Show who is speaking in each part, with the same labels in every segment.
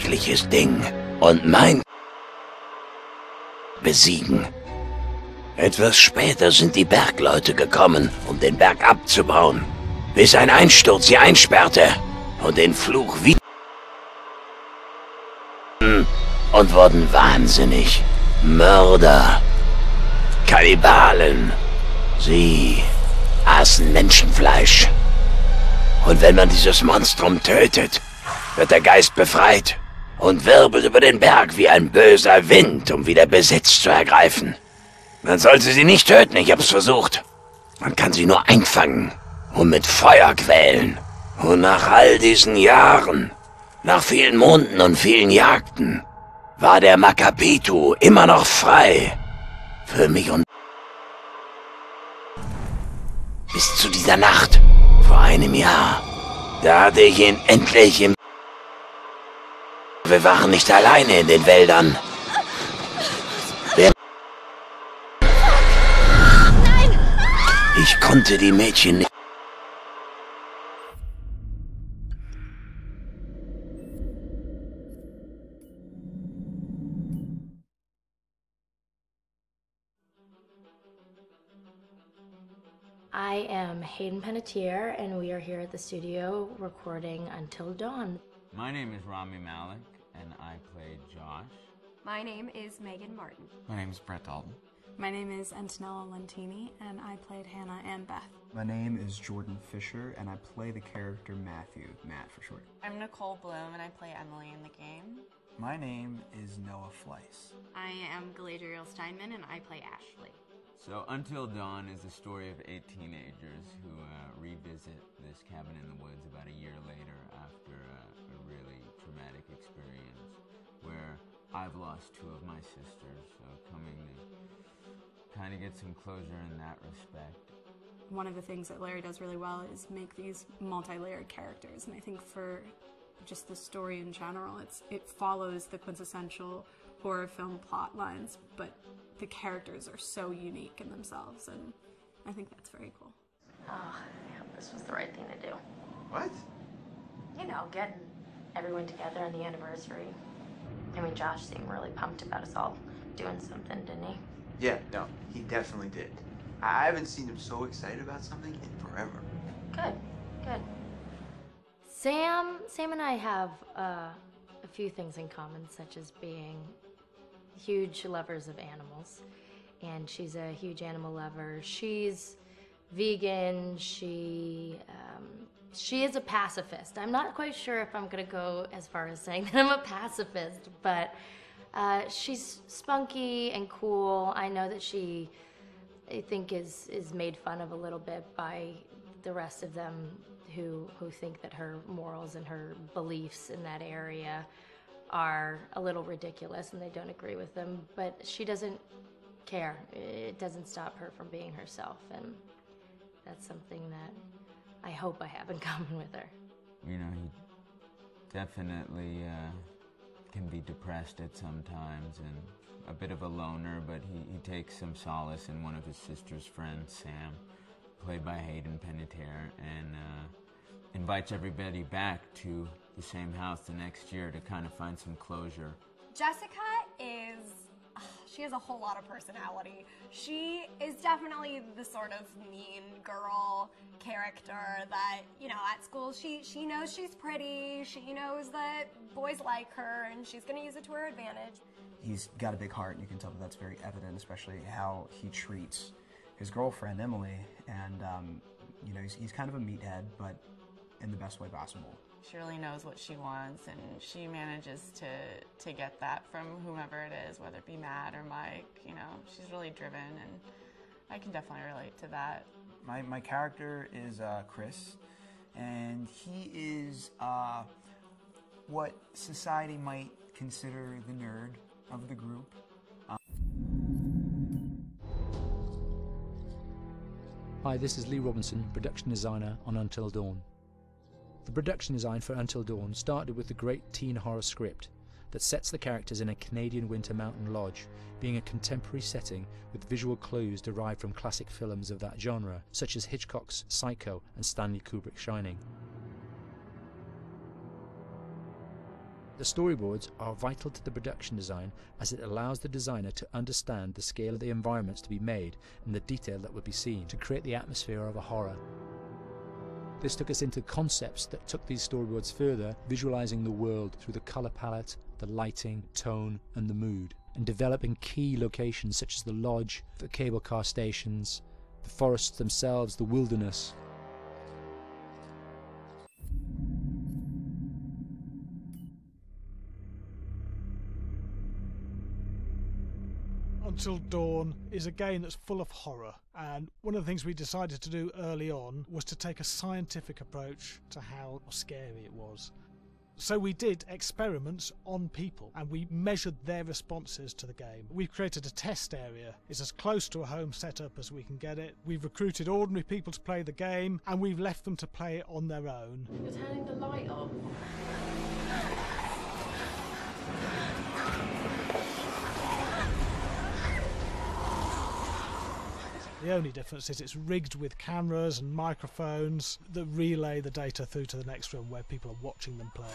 Speaker 1: Schreckliches Ding und mein besiegen. Etwas später sind die Bergleute gekommen, um den Berg abzubauen, bis ein Einsturz sie einsperrte und den Fluch wieder und wurden wahnsinnig. Mörder, Kannibalen, sie aßen Menschenfleisch. Und wenn man dieses Monstrum tötet, wird der Geist befreit und wirbelt über den Berg wie ein böser Wind, um wieder Besitz zu ergreifen. Man sollte sie nicht töten, ich hab's versucht. Man kann sie nur einfangen und mit Feuer quälen. Und nach all diesen Jahren, nach vielen Monden und vielen Jagden, war der Makapitu immer noch frei. Für mich und bis zu dieser Nacht, vor einem Jahr. Da hatte ich ihn endlich im... Wir waren nicht alleine in den Wäldern. Nein! Ich konnte die Mädchen nicht...
Speaker 2: I am Hayden Panettiere, and we are here at the studio recording Until Dawn.
Speaker 3: My name is Rami Malek, and I play Josh.
Speaker 4: My name is Megan Martin.
Speaker 5: My name is Brett Dalton.
Speaker 6: My name is Antonella Lentini, and I played Hannah and Beth.
Speaker 7: My name is Jordan Fisher, and I play the character Matthew, Matt for short.
Speaker 8: I'm Nicole Bloom, and I play Emily in the game.
Speaker 7: My name is Noah Fleiss.
Speaker 9: I am Galadriel Steinman, and I play Ashley.
Speaker 3: So Until Dawn is the story of 8 teenagers who revisit this cabin in the woods about a year later after a really traumatic experience where I've lost 2 of my sisters, so coming to kind of get some closure in that respect.
Speaker 6: One of the things that Larry does really well is make these multi-layered characters, and I think for just the story in general, it follows the quintessential horror film plot lines, but the characters are so unique in themselves, and I think that's very cool.
Speaker 2: Oh, yeah, this was the right thing to do.
Speaker 5: What?
Speaker 2: You know, getting everyone together on the anniversary. I mean, Josh seemed really pumped about us all doing something, didn't he?
Speaker 5: Yeah, no, he definitely did. I haven't seen him so excited about something in forever.
Speaker 2: Good, good. Sam and I have a few things in common, such as being huge lovers of animals. And she's a huge animal lover. She's vegan. She is a pacifist. I'm not quite sure if I'm gonna go as far as saying that I'm a pacifist, but she's spunky and cool. I know that she, I think, is made fun of a little bit by the rest of them who think that her morals and her beliefs in that area are a little ridiculous and they don't agree with them, but she doesn't care. It doesn't stop her from being herself, and that's something that I hope I have in common with her.
Speaker 3: You know, he definitely can be depressed at some times and a bit of a loner, but he takes some solace in one of his sister's friends, Sam, played by Hayden Panettiere, and invites everybody back to the same house the next year to kind of find some closure.
Speaker 4: Jessica she has a whole lot of personality. She is definitely the sort of mean girl character that, you know, at school she knows she's pretty, she knows that boys like her, and she's gonna use it to her advantage.
Speaker 7: He's got a big heart, and you can tell that that's very evident, especially how he treats his girlfriend, Emily, and, you know, he's kind of a meathead, but in the best way possible.
Speaker 8: She really knows what she wants, and she manages to get that from whomever it is, whether it be Matt or Mike. You know, she's really driven, and I can definitely relate to that.
Speaker 7: My character is Chris, and he is what society might consider the nerd of the group.
Speaker 10: Hi, this is Lee Robinson, production designer on Until Dawn. The production design for Until Dawn started with the great teen horror script that sets the characters in a Canadian winter mountain lodge, being a contemporary setting with visual clues derived from classic films of that genre, such as Hitchcock's Psycho and Stanley Kubrick's Shining. The storyboards are vital to the production design, as it allows the designer to understand the scale of the environments to be made and the detail that would be seen to create the atmosphere of a horror. This took us into concepts that took these storyboards further, visualizing the world through the color palette, the lighting, tone, and the mood, and developing key locations such as the lodge, the cable car stations, the forests themselves, the wilderness.
Speaker 11: Until Dawn is a game that's full of horror, and one of the things we decided to do early on was to take a scientific approach to how scary it was. So we did experiments on people, and we measured their responses to the game. We've created a test area. It's as close to a home setup as we can get it. We've recruited ordinary people to play the game, and we've left them to play it on their own.
Speaker 2: You're turning the light off.
Speaker 11: The only difference is it's rigged with cameras and microphones that relay the data through to the next room where people are watching them play.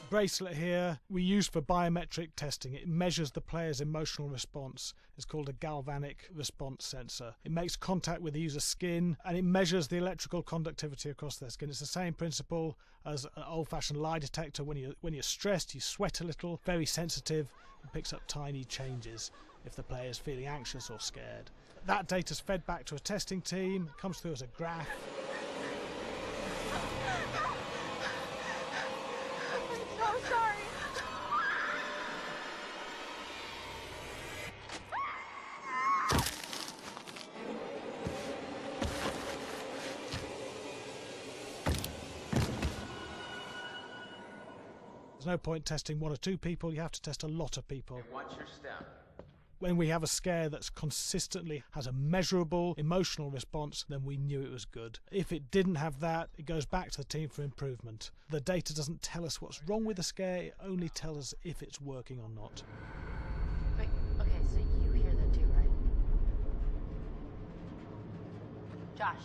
Speaker 11: Bracelet here we use for biometric testing. It measures the player's emotional response. It's called a galvanic response sensor. It makes contact with the user's skin, and it measures the electrical conductivity across their skin. It's the same principle as an old-fashioned lie detector. When you're stressed, you sweat a little. Very sensitive and picks up tiny changes if the player is feeling anxious or scared. That data's fed back to a testing team, comes through as a graph.
Speaker 4: I'm so sorry.
Speaker 11: There's no point testing one or two people, you have to test a lot of people.
Speaker 5: And watch your step.
Speaker 11: When we have a scare that's consistently has a measurable emotional response, then we knew it was good. If it didn't have that, it goes back to the team for improvement. The data doesn't tell us what's wrong with the scare, it only tells us if it's working or not.
Speaker 2: Wait, okay, so you hear that too, right? Josh.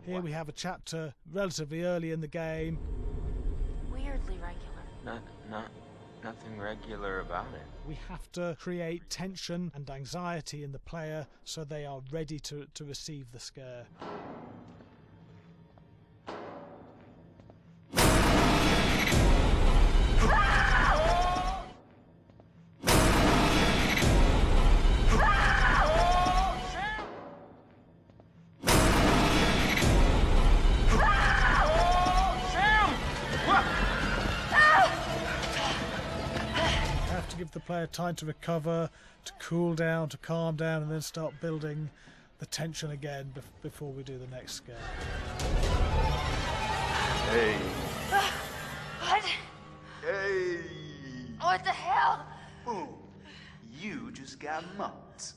Speaker 11: Here we have a chapter relatively early in the game.
Speaker 2: Weirdly regular.
Speaker 3: Nothing regular about it.
Speaker 11: We have to create tension and anxiety in the player so they are ready to receive the scare. Give the player time to recover, to cool down, to calm down, and then start building the tension again before we do the next scare.
Speaker 5: Hey.
Speaker 9: What?
Speaker 5: Hey.
Speaker 9: What the hell?
Speaker 5: Boom. You just got mugged.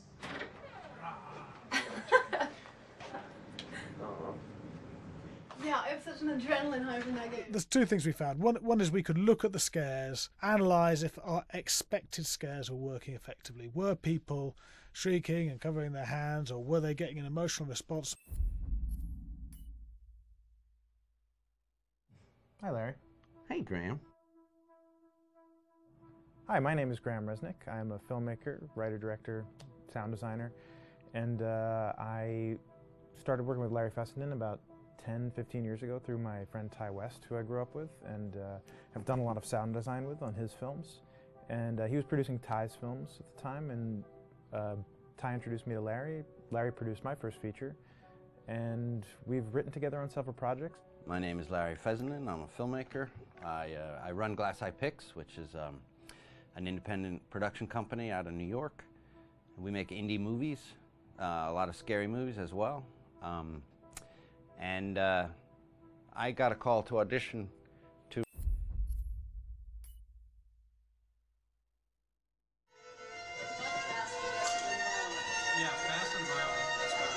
Speaker 6: Yeah, I have such an adrenaline high from that game.
Speaker 11: There's two things we found. One is we could look at the scares, analyse if our expected scares were working effectively. Were people shrieking and covering their hands, or were they getting an emotional response?
Speaker 12: Hi, Larry.
Speaker 3: Hey, Graham.
Speaker 12: Hi, my name is Graham Resnick. I'm a filmmaker, writer, director, sound designer, and I started working with Larry Fessenden about 10, 15 years ago through my friend Ty West, who I grew up with, and have done a lot of sound design with on his films. And he was producing Ty's films at the time, and Ty introduced me to Larry. Larry produced my first feature, and we've written together on several projects.
Speaker 13: My name is Larry Fessenden. I'm a filmmaker. I run Glass Eye Pix, which is an independent production company out of New York. We make indie movies, a lot of scary movies as well. And I got a call to audition to...
Speaker 14: Yeah, fast and violent. That's what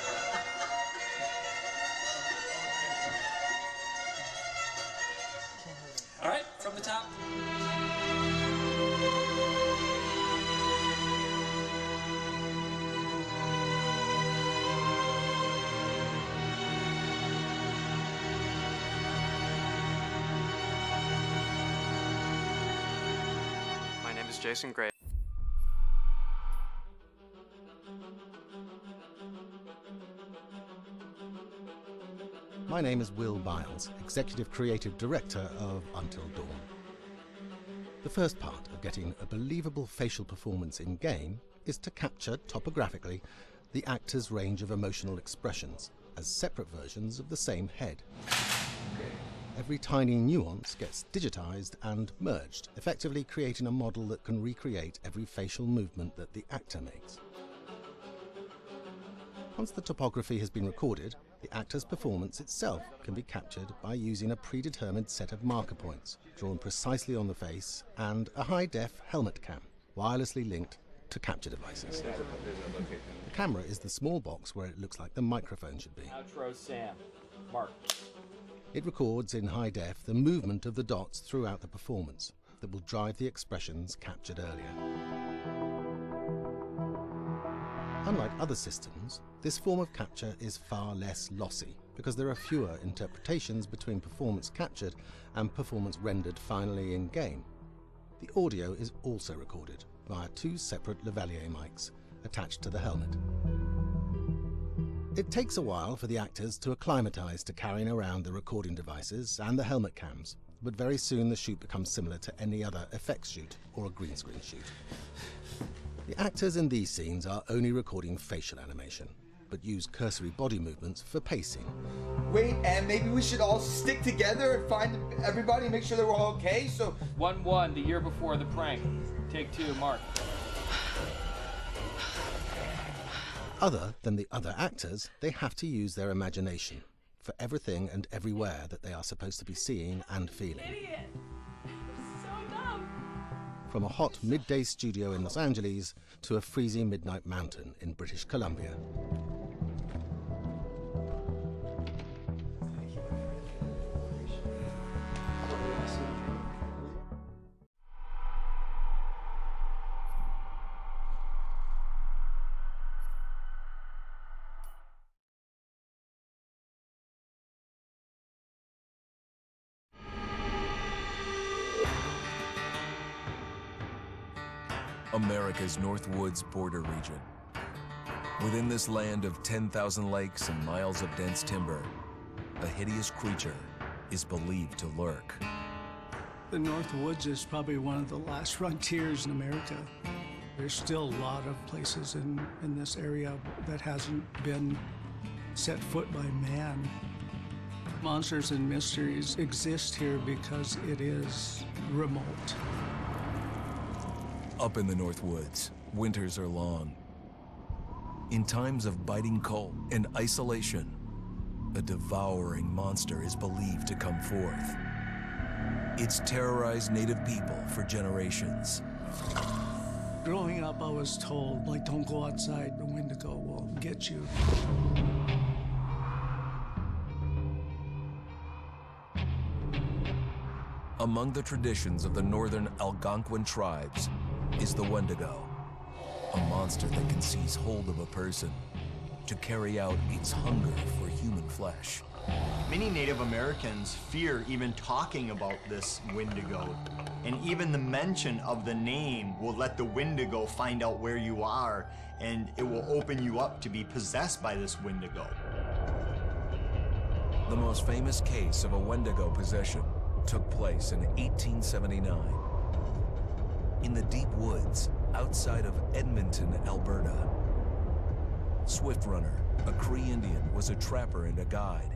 Speaker 14: all right, from the top.
Speaker 15: My name is Jason Gray.
Speaker 16: My name is Will Biles, Executive Creative Director of Until Dawn. The first part of getting a believable facial performance in-game is to capture, topographically, the actor's range of emotional expressions as separate versions of the same head. Every tiny nuance gets digitized and merged, effectively creating a model that can recreate every facial movement that the actor makes. Once the topography has been recorded, the actor's performance itself can be captured by using a predetermined set of marker points, drawn precisely on the face, and a high-def helmet cam, wirelessly linked to capture devices. The camera is the small box where it looks like the microphone should be.
Speaker 17: Outro Sam. Mark.
Speaker 16: It records in high def the movement of the dots throughout the performance that will drive the expressions captured earlier. Unlike other systems, this form of capture is far less lossy because there are fewer interpretations between performance captured and performance rendered finally in-game. The audio is also recorded via two separate lavalier mics attached to the helmet. It takes a while for the actors to acclimatise to carrying around the recording devices and the helmet cams, but very soon the shoot becomes similar to any other effects shoot or a green screen shoot. The actors in these scenes are only recording facial animation, but use cursory body movements for pacing.
Speaker 18: Wait, and maybe we should all stick together and find everybody and make sure they're all okay, so...
Speaker 17: 1-1, the year before the prank. Take 2, Mark.
Speaker 16: Other than the other actors, they have to use their imagination for everything and everywhere that they are supposed to be seeing and feeling.
Speaker 6: Idiot! So dumb!
Speaker 16: From a hot midday studio in Los Angeles to a freezing midnight mountain in British Columbia.
Speaker 19: America's North Woods border region. Within this land of 10,000 lakes and miles of dense timber, a hideous creature is believed to lurk.
Speaker 20: The North Woods is probably one of the last frontiers in America. There's still a lot of places in this area that hasn't been set foot by man. Monsters and mysteries exist here because it is remote.
Speaker 19: Up in the North Woods, winters are long. In times of biting cold and isolation, a devouring monster is believed to come forth. It's terrorized native people for generations.
Speaker 20: Growing up, I was told, like, don't go outside, the Wendigo will get you.
Speaker 19: Among the traditions of the northern Algonquin tribes is the Wendigo, a monster that can seize hold of a person to carry out its hunger for human flesh.
Speaker 21: Many Native Americans fear even talking about this Wendigo, and even the mention of the name will let the Wendigo find out where you are, and it will open you up to be possessed by this Wendigo.
Speaker 19: The most famous case of a Wendigo possession took place in 1879. In the deep woods outside of Edmonton, Alberta. Swift Runner, a Cree Indian, was a trapper and a guide.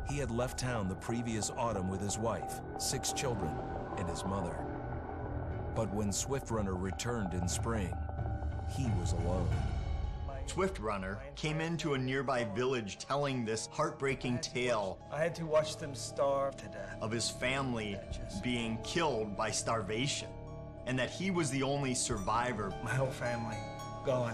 Speaker 19: He had left town the previous autumn with his wife, 6 children, and his mother. But when Swift Runner returned in spring, he was alone.
Speaker 21: Swift Runner came into a nearby village telling this heartbreaking tale.
Speaker 22: I had to watch them starve to death.
Speaker 21: Of his family being killed by starvation, and that he was the only survivor.
Speaker 22: My whole family gone.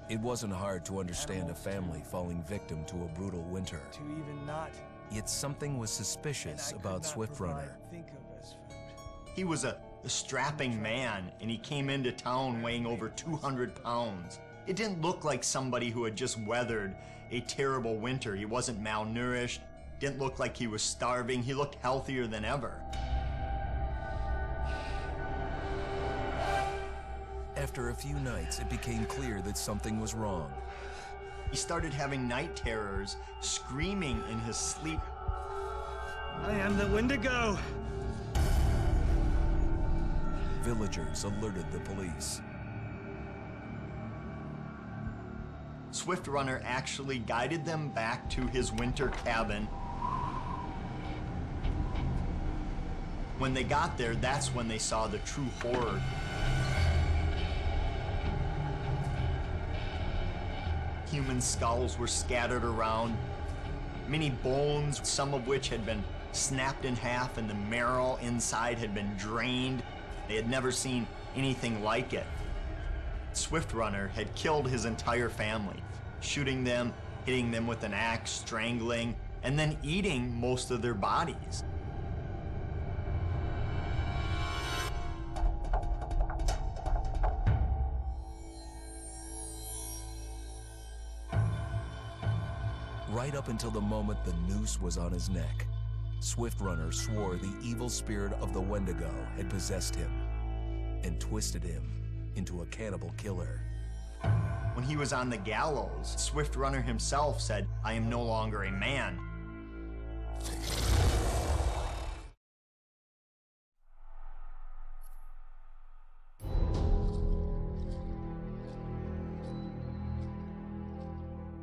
Speaker 19: It wasn't hard to understand a family falling victim to a brutal winter.
Speaker 22: To even not.
Speaker 19: Yet something was suspicious about Swift Runner.
Speaker 21: He was a strapping man, and he came into town weighing over 200 pounds. It didn't look like somebody who had just weathered a terrible winter. He wasn't malnourished, didn't look like he was starving. He looked healthier than ever.
Speaker 19: After a few nights, it became clear that something was wrong.
Speaker 21: He started having night terrors, screaming in his sleep.
Speaker 22: I am the Wendigo!
Speaker 19: Villagers alerted the police.
Speaker 21: Swift Runner actually guided them back to his winter cabin. When they got there, that's when they saw the true horror. Human skulls were scattered around, many bones, some of which had been snapped in half, and the marrow inside had been drained. They had never seen anything like it. Swift Runner had killed his entire family, shooting them, hitting them with an axe, strangling, and then eating most of their bodies.
Speaker 19: Right up until the moment the noose was on his neck, Swift Runner swore the evil spirit of the Wendigo had possessed him and twisted him into a cannibal killer.
Speaker 21: When he was on the gallows, Swift Runner himself said, "I am no longer a man."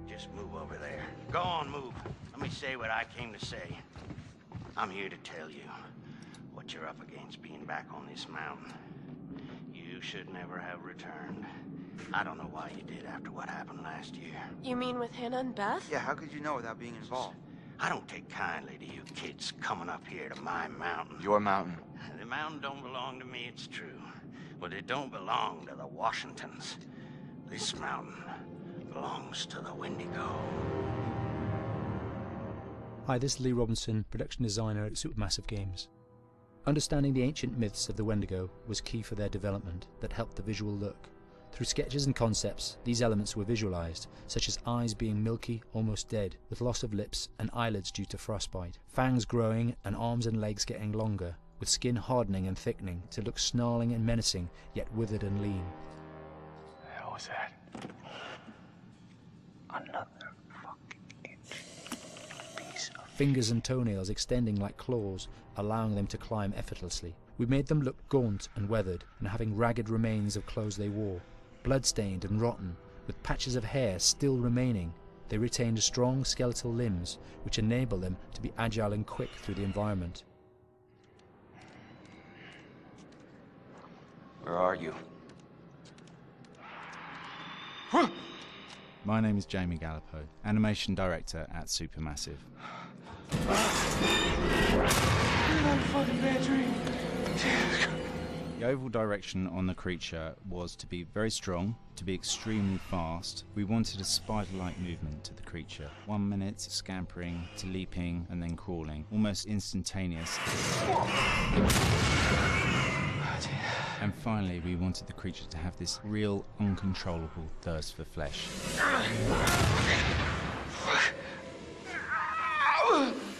Speaker 1: Just move over there. Go on, move. Let me say what I came to say. I'm here to tell you what you're up against being back on this mountain. You should never have returned. I don't know why you did after what happened last year.
Speaker 23: You mean with Hannah and Beth?
Speaker 5: Yeah, how could you know without being involved?
Speaker 1: I don't take kindly to you kids coming up here to my mountain.
Speaker 5: Your mountain.
Speaker 1: The mountain don't belong to me, it's true. But it don't belong to the Washingtons. This mountain belongs to the Wendigo.
Speaker 10: Hi, this is Lee Robinson, production designer at Supermassive Games. Understanding the ancient myths of the Wendigo was key for their development that helped the visual look. Through sketches and concepts, these elements were visualized, such as eyes being milky, almost dead, with loss of lips and eyelids due to frostbite, fangs growing and arms and legs getting longer, with skin hardening and thickening to look snarling and menacing, yet withered and lean.
Speaker 4: The hell was that? Another fucking piece of...
Speaker 10: Fingers and toenails extending like claws, allowing them to climb effortlessly. We made them look gaunt and weathered, and having ragged remains of clothes they wore. Blood-stained and rotten, with patches of hair still remaining, they retained strong skeletal limbs, which enable them to be agile and quick through the environment.
Speaker 4: Where are you?
Speaker 7: My name is Jamie Gallipo, animation director at Supermassive. The overall direction on the creature was to be very strong, to be extremely fast. We wanted a spider-like movement to the creature. 1 minute scampering to leaping and then crawling, almost instantaneous. And finally, we wanted the creature to have this real, uncontrollable thirst for flesh.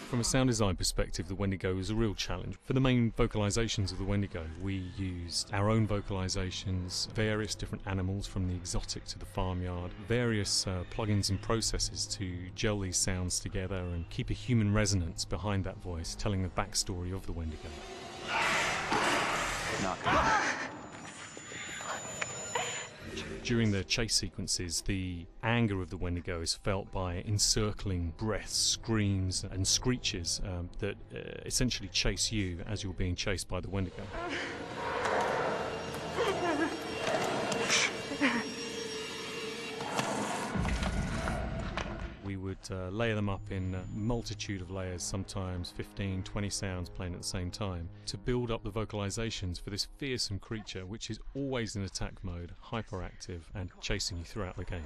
Speaker 8: From a sound design perspective, the Wendigo is a real challenge. For the main vocalisations of the Wendigo, we used our own vocalisations, various different animals from the exotic to the farmyard, various plugins and processes to gel these sounds together and keep a human resonance behind that voice, telling the backstory of the Wendigo. During the chase sequences, the anger of the Wendigo is felt by encircling breaths, screams and screeches that essentially chase you as you're being chased by the Wendigo. We would layer them up in a multitude of layers, sometimes 15, 20 sounds playing at the same time, to build up the vocalizations for this fearsome creature which is always in attack mode, hyperactive and chasing you throughout the game.